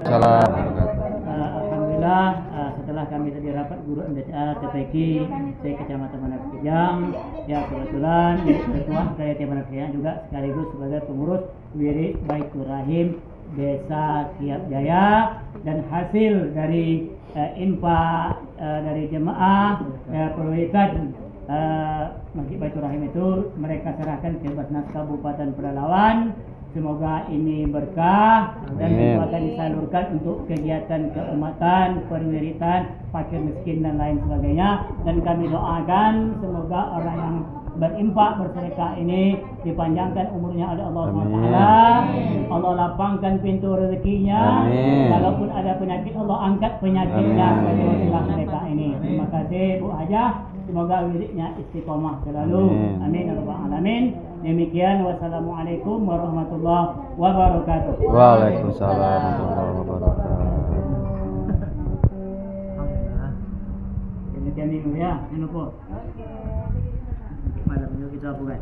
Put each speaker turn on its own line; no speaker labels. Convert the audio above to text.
Waalaikumsalam.
Alhamdulillah, setelah kami tadi rapat guru MDTA TPQ saya Kecamatan Manado Kejang, ya kebetulan ketua saya Manado Kejang juga sekaligus sebagai pengurus Wirid Baitur Rahim Desa Siap Jaya, dan hasil dari infak dari jemaah perwiritan Masjid Baitur Rahim itu mereka serahkan ke Basnas Kabupaten Pelalawan. Semoga ini berkah dan itu akan disalurkan untuk kegiatan keumatan, perwiritan, fakir miskin dan lain sebagainya. Dan kami doakan semoga orang yang berimpak bersedekah ini dipanjangkan umurnya oleh Allah SWT. Allah lapangkan pintu rezekinya. Walaupun ada penyakit, Allah angkat penyakitnya sebagai wasilah sedekah ini. Terima kasih Bu Hajah. Semoga wiridnya istiqomah selalu. Amin ya rabbal alamin. Demikian, wassalamualaikum warahmatullahi wabarakatuh.
Waalaikumsalam warahmatullahi wabarakatuh.
Demikian ini ya, ini po. Malam kita buat.